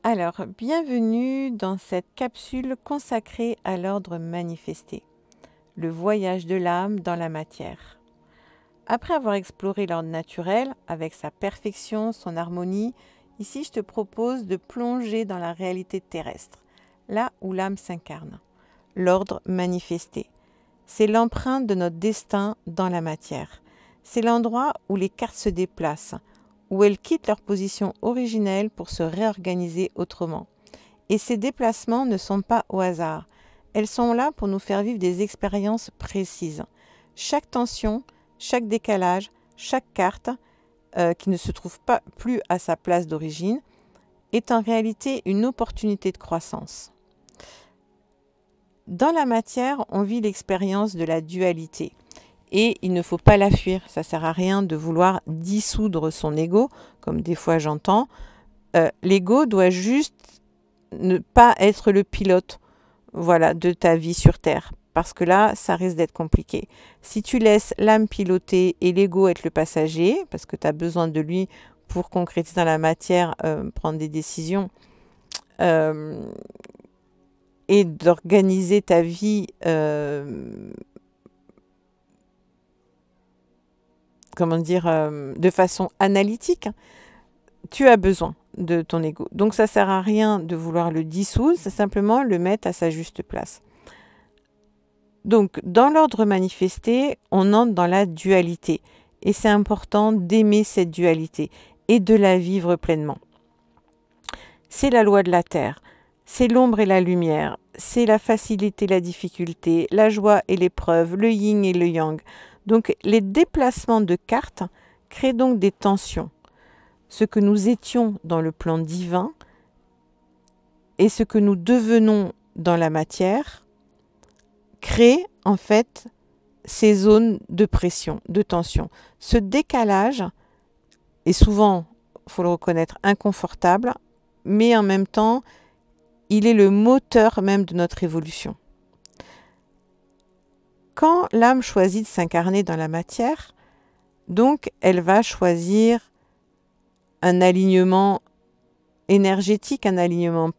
Alors, bienvenue dans cette capsule consacrée à l'ordre manifesté, le voyage de l'âme dans la matière. Après avoir exploré l'ordre naturel, avec sa perfection, son harmonie, ici je te propose de plonger dans la réalité terrestre, là où l'âme s'incarne. L'ordre manifesté, c'est l'empreinte de notre destin dans la matière. C'est l'endroit où les cartes se déplacent, où elles quittent leur position originelle pour se réorganiser autrement. Et ces déplacements ne sont pas au hasard. Elles sont là pour nous faire vivre des expériences précises. Chaque tension, chaque décalage, chaque carte, qui ne se trouve pas plus à sa place d'origine, est en réalité une opportunité de croissance. Dans la matière, on vit l'expérience de la dualité. Et il ne faut pas la fuir. Ça ne sert à rien de vouloir dissoudre son ego, comme des fois j'entends. L'ego doit juste ne pas être le pilote, voilà, de ta vie sur Terre. Parce que là, ça risque d'être compliqué. Si tu laisses l'âme piloter et l'ego être le passager, parce que tu as besoin de lui pour concrétiser dans la matière, prendre des décisions, et d'organiser ta vie de façon analytique, tu as besoin de ton ego. Donc ça ne sert à rien de vouloir le dissoudre, c'est simplement le mettre à sa juste place. Donc dans l'ordre manifesté, on entre dans la dualité. Et c'est important d'aimer cette dualité et de la vivre pleinement. C'est la loi de la Terre, c'est l'ombre et la lumière, c'est la facilité et la difficulté, la joie et l'épreuve, le yin et le yang. Donc les déplacements de cartes créent donc des tensions. Ce que nous étions dans le plan divin et ce que nous devenons dans la matière crée en fait ces zones de pression, de tension. Ce décalage est souvent, il faut le reconnaître, inconfortable, mais en même temps, il est le moteur même de notre évolution. Quand l'âme choisit de s'incarner dans la matière, donc elle va choisir un alignement énergétique, un alignement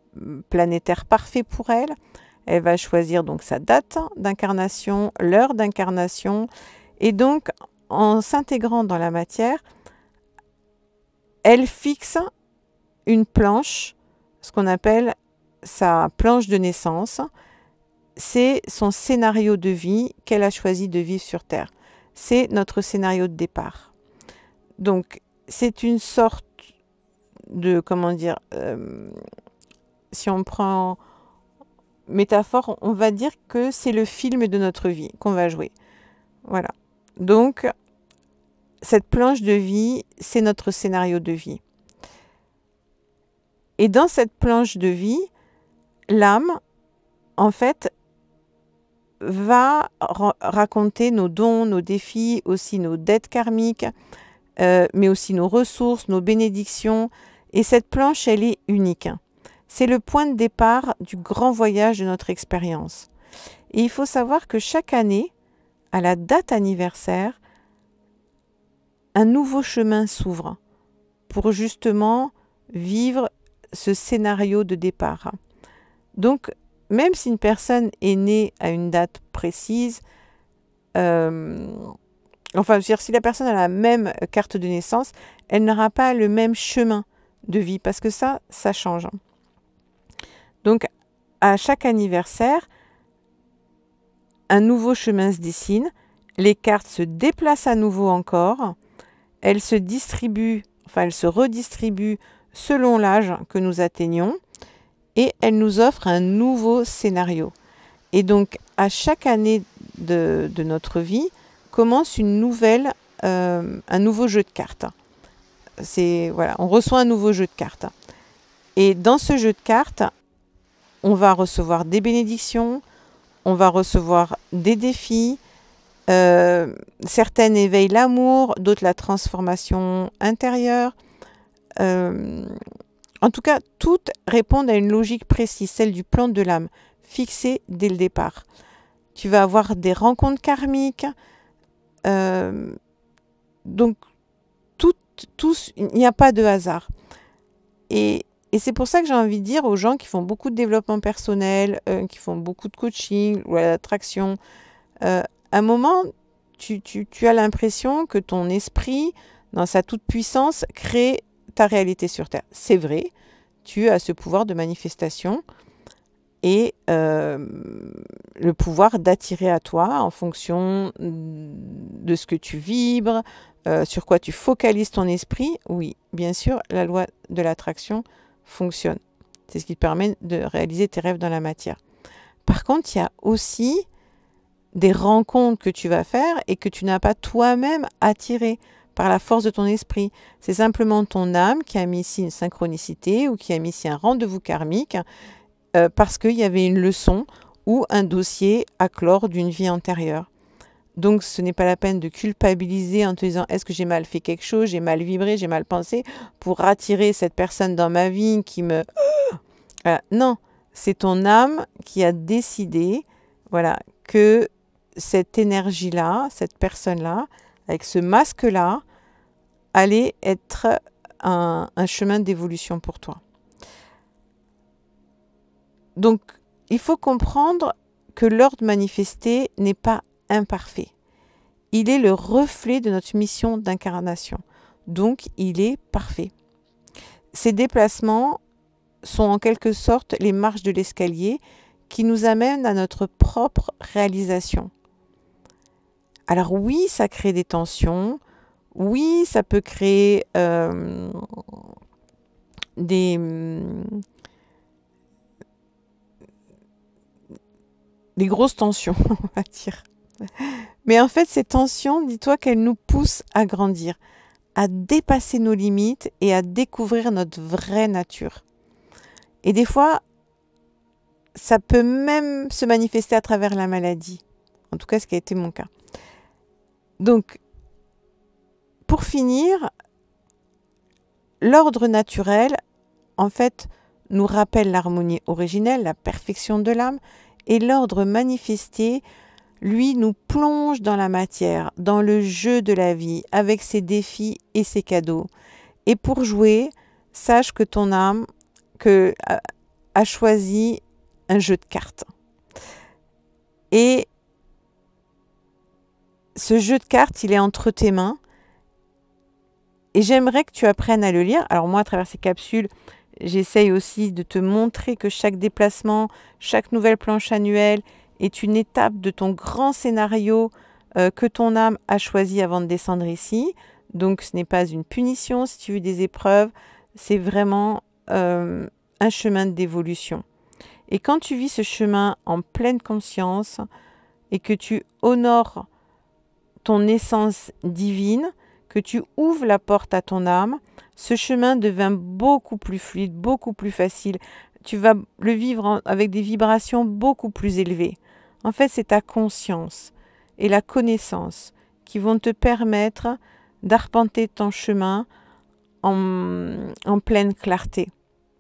planétaire parfait pour elle. Elle va choisir donc sa date d'incarnation, l'heure d'incarnation. Et donc, en s'intégrant dans la matière, elle fixe une planche, ce qu'on appelle sa planche de naissance. C'est son scénario de vie qu'elle a choisi de vivre sur Terre. C'est notre scénario de départ. Donc, c'est une sorte de, si on prend métaphore, on va dire que c'est le film de notre vie qu'on va jouer. Voilà. Donc, cette planche de vie, c'est notre scénario de vie. Et dans cette planche de vie, l'âme, en fait, va raconter nos dons, nos défis, aussi nos dettes karmiques, mais aussi nos ressources, nos bénédictions. Et cette planche, elle est unique. C'est le point de départ du grand voyage de notre expérience. Et il faut savoir que chaque année, à la date anniversaire, un nouveau chemin s'ouvre pour justement vivre ce scénario de départ. Donc, même si une personne est née à une date précise, si la personne a la même carte de naissance, elle n'aura pas le même chemin de vie, parce que ça change. Donc, à chaque anniversaire, un nouveau chemin se dessine, les cartes se déplacent à nouveau encore, elles se redistribuent selon l'âge que nous atteignons, et elles nous offrent un nouveau scénario. Et donc, à chaque année de notre vie, commence un nouveau jeu de cartes. On reçoit un nouveau jeu de cartes. Et dans ce jeu de cartes, on va recevoir des bénédictions, on va recevoir des défis, certaines éveillent l'amour, d'autres la transformation intérieure. En tout cas, toutes répondent à une logique précise, celle du plan de l'âme, fixée dès le départ. Tu vas avoir des rencontres karmiques, donc il n'y a pas de hasard. Et Et c'est pour ça que j'ai envie de dire aux gens qui font beaucoup de développement personnel, qui font beaucoup de coaching ou d'attraction, à un moment, tu as l'impression que ton esprit, dans sa toute-puissance, crée ta réalité sur Terre. C'est vrai, tu as ce pouvoir de manifestation et le pouvoir d'attirer à toi en fonction de ce que tu vibres, sur quoi tu focalises ton esprit. Oui, bien sûr, la loi de l'attraction fonctionne. C'est ce qui te permet de réaliser tes rêves dans la matière. Par contre, il y a aussi des rencontres que tu vas faire et que tu n'as pas toi-même attiré par la force de ton esprit. C'est simplement ton âme qui a mis ici une synchronicité ou qui a mis ici un rendez-vous karmique parce qu'il y avait une leçon ou un dossier à clore d'une vie antérieure. Donc, ce n'est pas la peine de culpabiliser en te disant « Est-ce que j'ai mal fait quelque chose? J'ai mal vibré? J'ai mal pensé? » pour attirer cette personne dans ma vie qui me... non, c'est ton âme qui a décidé voilà, que cette énergie-là, cette personne-là, avec ce masque-là, allait être un chemin d'évolution pour toi. Donc, il faut comprendre que l'ordre manifesté n'est pas imparfait. Il est le reflet de notre mission d'incarnation. Donc, il est parfait. Ces déplacements sont en quelque sorte les marches de l'escalier qui nous amènent à notre propre réalisation. Alors oui, ça crée des tensions. Oui, ça peut créer des grosses tensions, on va dire. Mais en fait, ces tensions, dis-toi qu'elles nous poussent à grandir, à dépasser nos limites et à découvrir notre vraie nature. Et des fois, ça peut même se manifester à travers la maladie. En tout cas, ce qui a été mon cas. Donc, pour finir, l'ordre naturel, en fait, nous rappelle l'harmonie originelle, la perfection de l'âme, et l'ordre manifesté, lui, nous plonge dans la matière, dans le jeu de la vie, avec ses défis et ses cadeaux. Et pour jouer, sache que ton âme a choisi un jeu de cartes. Et ce jeu de cartes, il est entre tes mains. Et j'aimerais que tu apprennes à le lire. Alors moi, à travers ces capsules, j'essaye aussi de te montrer que chaque déplacement, chaque nouvelle planche annuelle est une étape de ton grand scénario que ton âme a choisi avant de descendre ici. Donc ce n'est pas une punition si tu veux des épreuves, c'est vraiment un chemin d'évolution. Et quand tu vis ce chemin en pleine conscience et que tu honores ton essence divine, que tu ouvres la porte à ton âme, ce chemin devient beaucoup plus fluide, beaucoup plus facile. Tu vas le vivre avec des vibrations beaucoup plus élevées. En fait, c'est ta conscience et la connaissance qui vont te permettre d'arpenter ton chemin en pleine clarté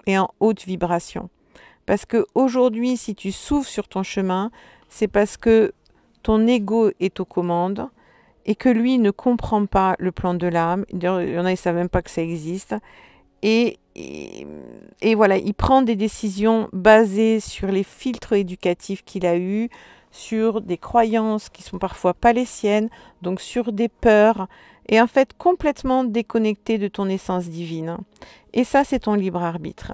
et en haute vibration. Parce qu'aujourd'hui, si tu souffres sur ton chemin, c'est parce que ton ego est aux commandes et que lui ne comprend pas le plan de l'âme. Il y en a, ils ne savent même pas que ça existe. Et voilà, il prend des décisions basées sur les filtres éducatifs qu'il a eus, sur des croyances qui sont parfois pas les siennes, donc sur des peurs, et en fait complètement déconnecté de ton essence divine. Et ça, c'est ton libre arbitre.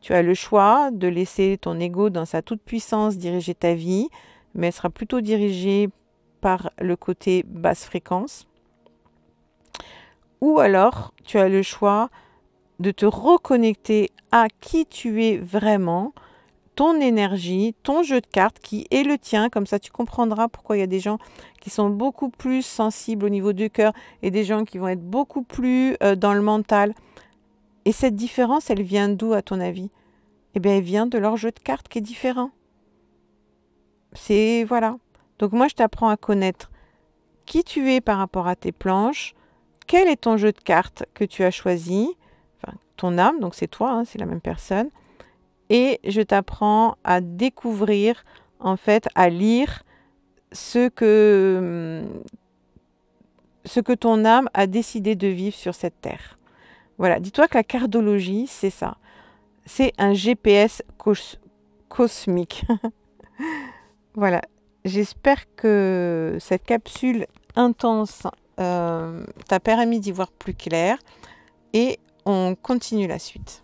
Tu as le choix de laisser ton ego dans sa toute-puissance diriger ta vie, mais elle sera plutôt dirigée par le côté basse fréquence. Ou alors, tu as le choix de te reconnecter à qui tu es vraiment, ton énergie, ton jeu de cartes qui est le tien. Comme ça, tu comprendras pourquoi il y a des gens qui sont beaucoup plus sensibles au niveau du cœur et des gens qui vont être beaucoup plus dans le mental. Et cette différence, elle vient d'où à ton avis? Eh bien, elle vient de leur jeu de cartes qui est différent. C'est, voilà. Donc moi, je t'apprends à connaître qui tu es par rapport à tes planches, quel est ton jeu de cartes que tu as choisi, enfin, ton âme, donc c'est toi, hein, c'est la même personne, et je t'apprends à découvrir, en fait, à lire ce que ton âme a décidé de vivre sur cette terre. Voilà, dis-toi que la cardologie, c'est ça. C'est un GPS cosmique. Voilà, j'espère que cette capsule intense t'a permis d'y voir plus clair et on continue la suite.